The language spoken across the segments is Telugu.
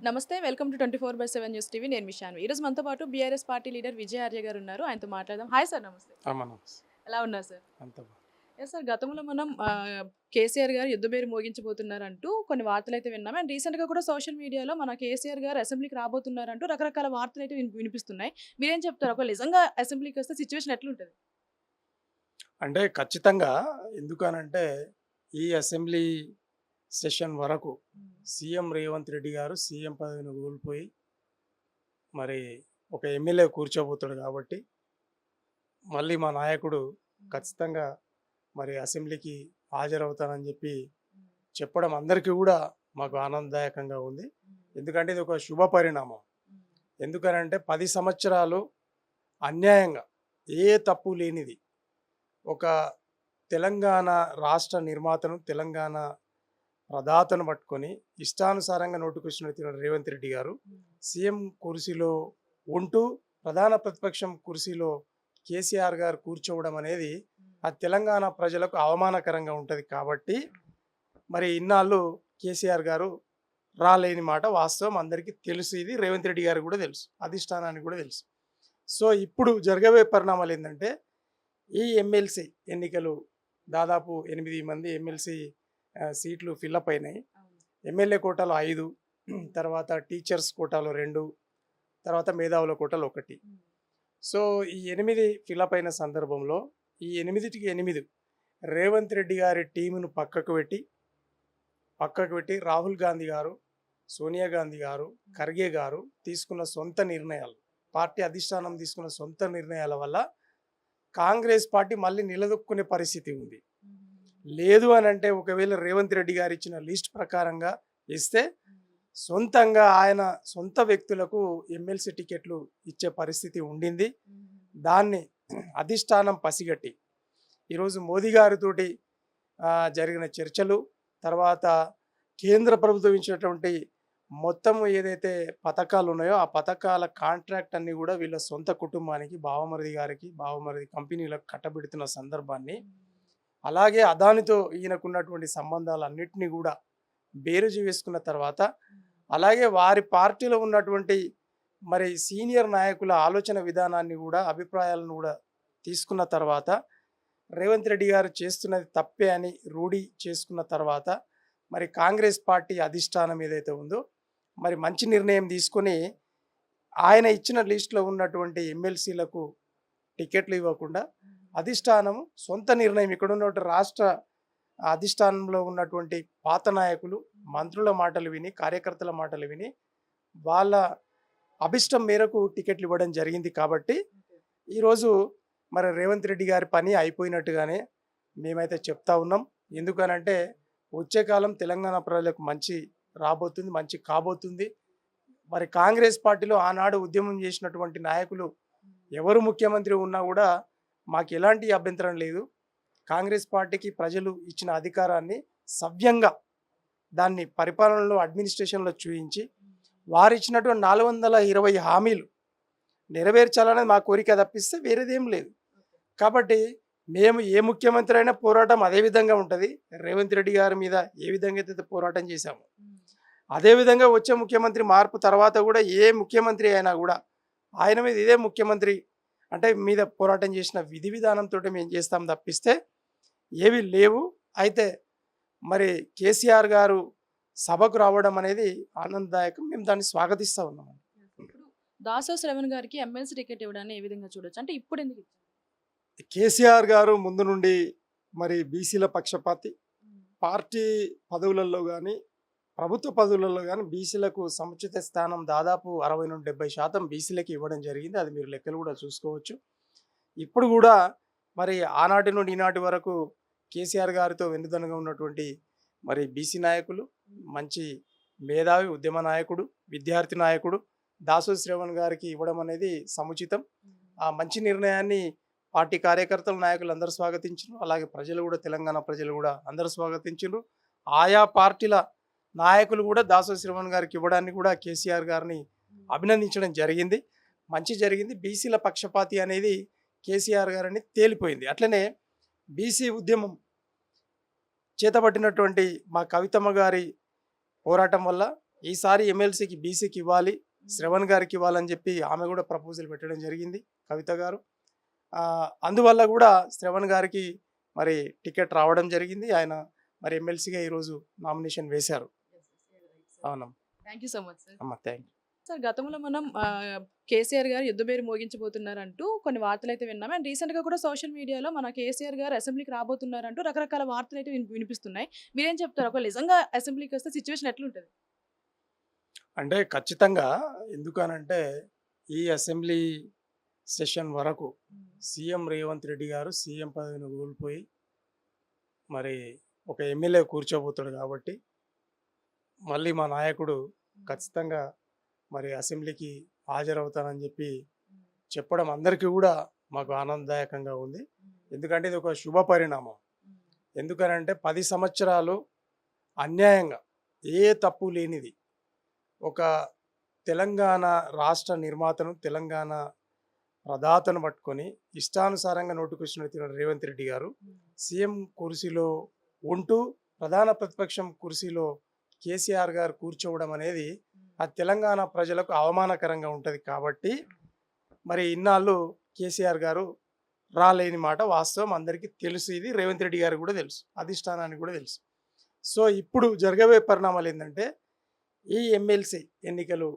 నమస్తే. Welcome to 24/7 news TV. నేను మిషాన్వి. ఈరోజు మనతో పాటు BRS party leader Vijay Arya గారు ఉన్నారు. ఆయనతో మాట్లాడదాం. Hi sir. నమస్తే. నమస్తే. ఎలా ఉన్నారు సార్? అంత బా ఎస్ సార్. గతంలో మనం కేసీఆర్ గారు యుద్ధబేరి మోగించబోతున్నారంటూ కొన్ని వార్తలైతే విన్నాం. అండ్ రీసెంట్‌గా కూడా సోషల్ మీడియాలో మన కేసీఆర్ గారు అసెంబ్లీకి రాబోతున్నారంటూ రకరకాల వార్తలైతే వినిపిస్తున్నాయి. మీరేం చెప్తారు? ఒకవేళ నిజంగా అసెంబ్లీకి వస్తే సిట్యుయేషన్ ఎట్లుంటది? అంటే ఖచ్చితంగా ఎందుకనంటే ఈ అసెంబ్లీ సెషన్ వరకు సీఎం రేవంత్ రెడ్డి గారు సీఎం పదవిని కోల్పోయి మరి ఒక ఎమ్మెల్యే కూర్చోబోతాడు కాబట్టి మళ్ళీ మా నాయకుడు ఖచ్చితంగా మరి అసెంబ్లీకి హాజరవుతానని చెప్పి చెప్పడం అందరికీ కూడా మాకు ఆనందదాయకంగా ఉంది. ఎందుకంటే ఇది ఒక శుభ పరిణామం. ఎందుకనంటే 10 సంవత్సరాలు అన్యాయంగా ఏ తప్పు లేనిది ఒక తెలంగాణ రాష్ట్ర నిర్మాతను, తెలంగాణ ప్రదాతను పట్టుకొని ఇష్టానుసారంగా నోటుకొచ్చినట్టు రేవంత్ రెడ్డి గారు సీఎం కుర్చీలో ఉంటూ ప్రధాన ప్రతిపక్షం కుర్చీలో కేసీఆర్ గారు కూర్చోవడం అనేది ఆ తెలంగాణ ప్రజలకు అవమానకరంగా ఉంటుంది. కాబట్టి మరి ఇన్నాళ్ళు కేసీఆర్ గారు రాలేని మాట వాస్తవం అందరికీ తెలుసు. ఇది రేవంత్ రెడ్డి గారికి కూడా తెలుసు, అధిష్టానానికి కూడా తెలుసు. సో ఇప్పుడు జరగబోయే పరిణామాలు ఏంటంటే ఈ ఎమ్మెల్సీ ఎన్నికలు దాదాపు 8 మంది ఎమ్మెల్సీ సీట్లు ఫిల్అప్ అయినాయి. ఎమ్మెల్యే కోటాలో 5, తర్వాత టీచర్స్ కోటాలో 2, తర్వాత మేధావుల కోటాలో 1. సో ఈ 8 ఫిల్అప్ అయిన సందర్భంలో ఈ 8కి 8 రేవంత్ రెడ్డి గారి టీమును పక్కకు పెట్టి రాహుల్ గాంధీ గారు, సోనియా గాంధీ గారు, ఖర్గే గారు తీసుకున్న సొంత నిర్ణయాలు, పార్టీ అధిష్టానం తీసుకున్న సొంత నిర్ణయాల వల్ల కాంగ్రెస్ పార్టీ మళ్ళీ నిలదొక్కునే పరిస్థితి ఉంది. లేదు అని అంటే ఒకవేళ రేవంత్ రెడ్డి గారు ఇచ్చిన లిస్ట్ ప్రకారంగా ఇస్తే సొంతంగా ఆయన సొంత వ్యక్తులకు ఎమ్మెల్సీ టికెట్లు ఇచ్చే పరిస్థితి ఉండింది. దాన్ని అధిష్టానం పసిగట్టి ఈరోజు మోదీ గారితోటి జరిగిన చర్చలు, తర్వాత కేంద్ర ప్రభుత్వం ఇచ్చినటువంటి మొత్తం ఏదైతే పథకాలు ఉన్నాయో ఆ పథకాల కాంట్రాక్ట్ అన్ని కూడా వీళ్ళ సొంత కుటుంబానికి, బావమరిది గారికి, బావమరిది కంపెనీలకు కట్టబెడుతున్న సందర్భాన్ని, అలాగే అదానితో ఈయనకున్నటువంటి సంబంధాలన్నింటినీ కూడా బేరుజు వేసుకున్న తర్వాత, అలాగే వారి పార్టీలో ఉన్నటువంటి మరి సీనియర్ నాయకుల ఆలోచన విధానాన్ని కూడా, అభిప్రాయాలను కూడా తీసుకున్న తర్వాత రేవంత్ రెడ్డి గారు చేస్తున్నది తప్పే అని రూఢి చేసుకున్న తర్వాత మరి కాంగ్రెస్ పార్టీ అధిష్టానం ఏదైతే ఉందో మరి మంచి నిర్ణయం తీసుకొని ఆయన ఇచ్చిన లిస్టులో ఉన్నటువంటి ఎమ్మెల్సీలకు టికెట్లు ఇవ్వకుండా అధిష్టానం సొంత నిర్ణయం, ఇక్కడ ఉన్నటువంటి రాష్ట్ర అధిష్టానంలో ఉన్నటువంటి పాత నాయకులు, మంత్రుల మాటలు విని, కార్యకర్తల మాటలు విని వాళ్ళ అభిష్టం మేరకు టికెట్లు ఇవ్వడం జరిగింది. కాబట్టి ఈరోజు మరి రేవంత్ రెడ్డి గారి పని అయిపోయినట్టుగానే మేమైతే చెప్తా ఉన్నాం. ఎందుకనంటే వచ్చే కాలం తెలంగాణ ప్రజలకు మంచి రాబోతుంది, మంచి కాబోతుంది. మరి కాంగ్రెస్ పార్టీలో ఆనాడు ఉద్యమం చేసినటువంటి నాయకులు ఎవరు ముఖ్యమంత్రి ఉన్నా కూడా మాకు ఎలాంటి అభ్యంతరం లేదు. కాంగ్రెస్ పార్టీకి ప్రజలు ఇచ్చిన అధికారాన్ని సవ్యంగా దాన్ని పరిపాలనలో, అడ్మినిస్ట్రేషన్లో చూపించి వారు ఇచ్చినటువంటి 420 హామీలు నెరవేర్చాలనేది మా కోరిక తప్పిస్తే వేరేదేం లేదు. కాబట్టి మేము ఏ ముఖ్యమంత్రి అయినా పోరాటం అదే విధంగా ఉంటుంది. రేవంత్ రెడ్డి గారి మీద ఏ విధంగా అయితే పోరాటం చేశాము అదేవిధంగా వచ్చే ముఖ్యమంత్రి మార్పు తర్వాత కూడా ఏ ముఖ్యమంత్రి అయినా కూడా ఆయన మీద ఇదే ముఖ్యమంత్రి అంటే మీద పోరాటం చేసిన విధి విధానంతో మేము చేస్తాం తప్పిస్తే ఏవి లేవు. అయితే మరి కేసీఆర్ గారు సభకు రావడం అనేది ఆనందదాయకం. మేము దాన్ని స్వాగతిస్తూ ఉన్నాం. ఇప్పుడు దాసో శ్రవణ్ గారికి ఎమ్మెల్సీ టికెట్ ఇవ్వడాన్ని ఏ విధంగా చూడొచ్చు? అంటే ఇప్పుడు ఎందుకు ఇచ్చారు? కేసీఆర్ గారు ముందు నుండి మరి బీసీల పక్షపాతి, పార్టీ పదవులలో కానీ ప్రభుత్వ పదవులలో కానీ బీసీలకు సముచిత స్థానం దాదాపు 60 నుండి 70% బీసీలకి ఇవ్వడం జరిగింది. అది మీరు లెక్కలు కూడా చూసుకోవచ్చు. ఇప్పుడు కూడా మరి ఆనాటి నుండి ఈనాటి వరకు కేసీఆర్ గారితో వెన్నుదన్నుగా ఉన్నటువంటి మరి బీసీ నాయకులు, మంచి మేధావి, ఉద్యమ నాయకుడు, విద్యార్థి నాయకుడు దాసో శ్రవణ్ గారికి ఇవ్వడం అనేది సముచితం. ఆ మంచి నిర్ణయాన్ని పార్టీ కార్యకర్తలు, నాయకులు అందరూ స్వాగతించారు. అలాగే ప్రజలు కూడా, తెలంగాణ ప్రజలు కూడా అందరూ స్వాగతించారు. ఆయా పార్టీల నాయకులు కూడా దాసో శ్రవణ్ గారికి ఇవ్వడానికి కూడా కేసీఆర్ గారిని అభినందించడం జరిగింది. మంచి జరిగింది. బీసీల పక్షపాతి అనేది కేసీఆర్ గారని తేలిపోయింది. అట్లనే బీసీ ఉద్యమం చేతబట్టినటువంటి మా కవితమ్మ గారి పోరాటం వల్ల ఈసారి ఎమ్మెల్సీకి బీసీకి ఇవ్వాలి, శ్రవణ్ గారికి ఇవ్వాలని చెప్పి ఆమె కూడా ప్రపోజల్ పెట్టడం జరిగింది, కవిత గారు. అందువల్ల కూడా శ్రవణ్ గారికి మరి టికెట్ రావడం జరిగింది. ఆయన మరి ఎమ్మెల్సీగా ఈరోజు నామినేషన్ వేశారు. అవునమ్మా. Thank you so much sir. అమ్మ థ్యాంక్ యూ. సార్, గతంలో మనం కేసీఆర్ గారు యుద్ధ పేరు మోగించబోతున్నారంటూ కొన్ని వార్తలు అయితే విన్నాం. అండ్ రీసెంట్గా కూడా సోషల్ మీడియాలో మన కేసీఆర్ గారు అసెంబ్లీకి రాబోతున్నారంటూ రకరకాల వార్తలు అయితే వినిపిస్తున్నాయి. మీరేం చెప్తారు? ఒకవేళ నిజంగా అసెంబ్లీకి వస్తే సిచ్యువేషన్ ఎట్లుంటుంది? అంటే ఖచ్చితంగా, ఎందుకనంటే ఈ అసెంబ్లీ సెషన్ వరకు సీఎం రేవంత్ రెడ్డి గారు సీఎం పదవిని కోల్పోయి మరి ఒక ఎమ్మెల్యే కూర్చోబోతాడు కాబట్టి మళ్ళీ మా నాయకుడు ఖచ్చితంగా మరి అసెంబ్లీకి హాజరవుతానని చెప్పి చెప్పడం అందరికీ కూడా మాకు ఆనందదాయకంగా ఉంది. ఎందుకంటే ఇది ఒక శుభ పరిణామం. ఎందుకనంటే 10 సంవత్సరాలు అన్యాయంగా ఏ తప్పు లేనిది ఒక తెలంగాణ రాష్ట్ర నిర్మాతను, తెలంగాణ ప్రదాతను పట్టుకొని ఇష్టానుసారంగా నోటుకొచ్చినట్టు తిన్న రేవంత్ రెడ్డి గారు సీఎం కుర్చీలో ఉంటూ ప్రధాన ప్రతిపక్షం కుర్చీలో కేసీఆర్ గారు కూర్చోవడం అనేది ఆ తెలంగాణ ప్రజలకు అవమానకరంగా ఉంటుంది. కాబట్టి మరి ఇన్నాళ్ళు కేసీఆర్ గారు రాలేని మాట వాస్తవం, అందరికీ తెలుసు. ఇది రేవంత్ రెడ్డి గారికి కూడా తెలుసు, అధిష్టానానికి కూడా తెలుసు. సో ఇప్పుడు జరగబోయే పరిణామాలు ఏంటంటే, ఈ ఎమ్మెల్సీ ఎన్నికలు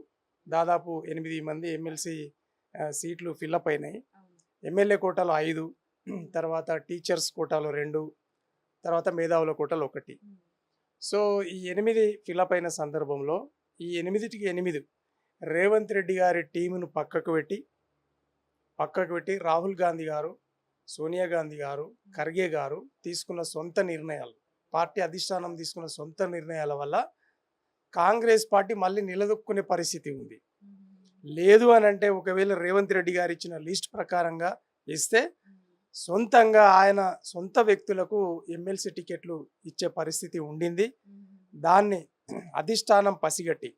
దాదాపు 8 మంది ఎమ్మెల్సీ సీట్లు ఫిల్అప్ అయినాయి. ఎమ్మెల్యే కోటాలో 5, తర్వాత టీచర్స్ కోటాలో 2, తర్వాత మేధావుల కోటాలో 1. సో ఈ 8 ఫిల్అప్ అయిన సందర్భంలో ఈ 8కి 8 రేవంత్ రెడ్డి గారి టీమును పక్కకు పెట్టి రాహుల్ గాంధీ గారు, సోనియా గాంధీ గారు, ఖర్గే గారు తీసుకున్న సొంత నిర్ణయాలు, పార్టీ అధిష్టానం తీసుకున్న సొంత నిర్ణయాల వల్ల కాంగ్రెస్ పార్టీ మళ్ళీ నిలదొక్కునే పరిస్థితి ఉంది. లేదు అని అంటే ఒకవేళ రేవంత్ రెడ్డి గారు ఇచ్చిన లిస్ట్ ప్రకారంగా ఇస్తే సొంతంగా ఆయన సొంత వ్యక్తులకు ఎమ్మెల్సీ టికెట్లు ఇచ్చే పరిస్థితి ఉండింది. దాన్ని అధిష్టానం పసిగట్టి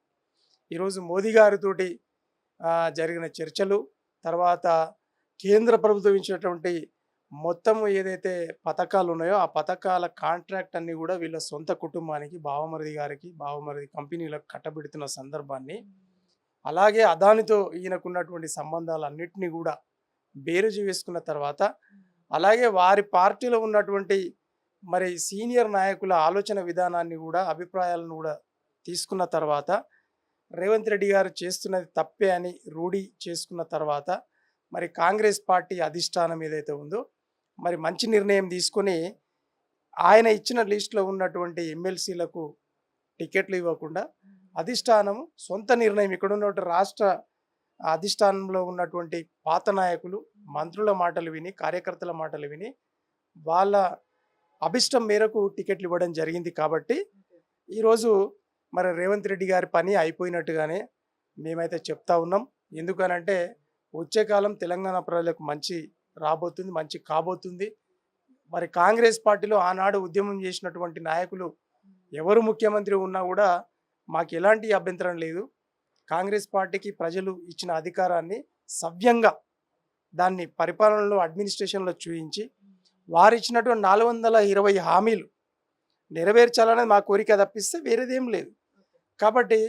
ఈరోజు మోదీ గారితోటి జరిగిన చర్చలు, తర్వాత కేంద్ర ప్రభుత్వం ఇచ్చినటువంటి మొత్తం ఏదైతే పథకాలు ఉన్నాయో ఆ పథకాల కాంట్రాక్ట్ అన్ని కూడా వీళ్ళ సొంత కుటుంబానికి, బావమరిది గారికి, బావమరిది కంపెనీలకు కట్టబెడుతున్న సందర్భాన్ని, అలాగే అదానితో ఈయనకున్నటువంటి సంబంధాలన్నింటినీ కూడా బేరుజు వేసుకున్న తర్వాత, అలాగే వారి పార్టీలో ఉన్నటువంటి మరి సీనియర్ నాయకుల ఆలోచన విధానాన్ని కూడా, అభిప్రాయాలను కూడా తీసుకున్న తర్వాత రేవంత్ రెడ్డి గారు చేస్తున్నది తప్పే అని రూఢి చేసుకున్న తర్వాత మరి కాంగ్రెస్ పార్టీ అధిష్టానం ఏదైతే ఉందో మరి మంచి నిర్ణయం తీసుకొని ఆయన ఇచ్చిన లిస్టులో ఉన్నటువంటి ఎమ్మెల్సీలకు టికెట్లు ఇవ్వకుండా అధిష్టానము సొంత నిర్ణయం, ఇక్కడ ఉన్నటువంటి రాష్ట్ర అధిష్టానంలో ఉన్నటువంటి పాత నాయకులు, మంత్రుల మాటలు విని, కార్యకర్తల మాటలు విని వాళ్ళ అభిష్టం మేరకు టికెట్లు ఇవ్వడం జరిగింది. కాబట్టి ఈరోజు మరి రేవంత్ రెడ్డి గారి పని అయిపోయినట్టుగానే మేమైతే చెప్తా ఉన్నాం. ఎందుకనంటే వచ్చే కాలం తెలంగాణ ప్రజలకు మంచి రాబోతుంది, మంచి కాబోతుంది. మరి కాంగ్రెస్ పార్టీలో ఆనాడు ఉద్యమం చేసినటువంటి నాయకులు ఎవరు ముఖ్యమంత్రి ఉన్నా కూడా మాకు ఎలాంటి అభ్యంతరం లేదు. కాంగ్రెస్ పార్టీకి ప్రజలు ఇచ్చిన అధికారాన్ని సవ్యంగా దాన్ని పరిపాలనలో, అడ్మినిస్ట్రేషన్లో చూపించి వారు ఇచ్చినటువంటి 420 హామీలు నెరవేర్చాలనేది మా కోరిక తప్పిస్తే వేరేదేం లేదు. కాబట్టి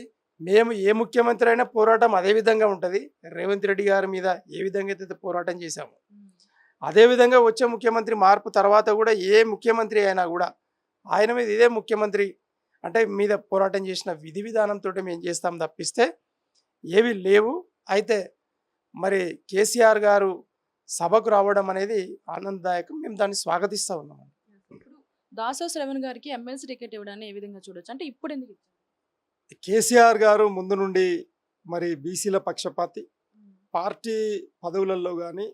మేము ఏ ముఖ్యమంత్రి అయినా పోరాటం అదే విధంగా ఉంటుంది. రేవంత్ రెడ్డి గారి మీద ఏ విధంగా అయితే పోరాటం చేశాము అదేవిధంగా వచ్చే ముఖ్యమంత్రి మార్పు తర్వాత కూడా ఏ ముఖ్యమంత్రి అయినా కూడా ఆయన మీద ఇదే ముఖ్యమంత్రి అంటే మీద పోరాటం చేసిన విధి విధానంతో మేము చేస్తాం తప్పిస్తే ఏవి లేవు. అయితే మరి కేసీఆర్ గారు సభకు రావడం అనేది ఆనందదాయకం, మేము దాన్ని స్వాగతిస్తూ ఉన్నాం. దాసో శ్రవణ్ గారికి ఎమ్మెల్సీ టికెట్ ఇవ్వడాన్ని ఏ విధంగా చూడొచ్చు? అంటే ఇప్పుడు ఎందుకు ఇచ్చారు? కేసీఆర్ గారు ముందు నుండి మరి బీసీల పక్షపాతి, పార్టీ పదవులలో కానీ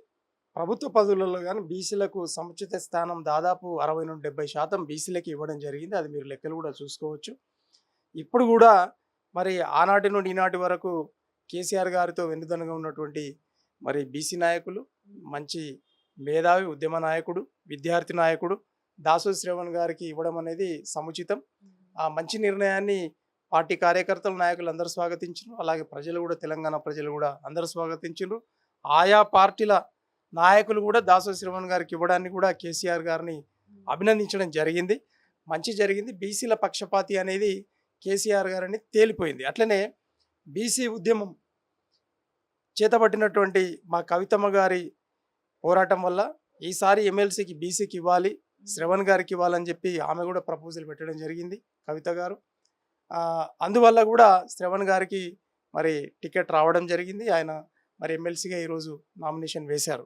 ప్రభుత్వ పదవులలో కానీ బీసీలకు సముచిత స్థానం దాదాపు 60 నుండి 70% బీసీలకి ఇవ్వడం జరిగింది. అది మీరు లెక్కలు కూడా చూసుకోవచ్చు. ఇప్పుడు కూడా మరి ఆనాటి నుండి ఈనాటి వరకు కేసీఆర్ గారితో వెన్నుదన్నుగా ఉన్నటువంటి మరి బీసీ నాయకులు, మంచి మేధావి, ఉద్యమ నాయకుడు, విద్యార్థి నాయకుడు దాసో శ్రవణ్ గారికి ఇవ్వడం అనేది సముచితం. ఆ మంచి నిర్ణయాన్ని పార్టీ కార్యకర్తల నాయకులు అందరూ స్వాగతించారు. అలాగే ప్రజలు కూడా, తెలంగాణ ప్రజలు కూడా అందరూ స్వాగతించారు. ఆయా పార్టీల నాయకులు కూడా దాసో శ్రవణ్ గారికి ఇవ్వడాన్ని కూడా కేసీఆర్ గారిని అభినందించడం జరిగింది. మంచి జరిగింది. బీసీల పక్షపాతి అనేది కేసీఆర్ గారని తేలిపోయింది. అట్లనే బీసీ ఉద్యమం చేతబట్టినటువంటి మా కవితమ్మ గారి పోరాటం వల్ల ఈసారి ఎమ్మెల్సీకి బీసీకి ఇవ్వాలి, శ్రవణ్ గారికి ఇవ్వాలని చెప్పి ఆమె కూడా ప్రపోజల్ పెట్టడం జరిగింది కవిత గారు. అందువల్ల కూడా శ్రవణ్ గారికి మరి టికెట్ రావడం జరిగింది. ఆయన మరి ఎమ్మెల్సీగా ఈరోజు నామినేషన్ వేశారు.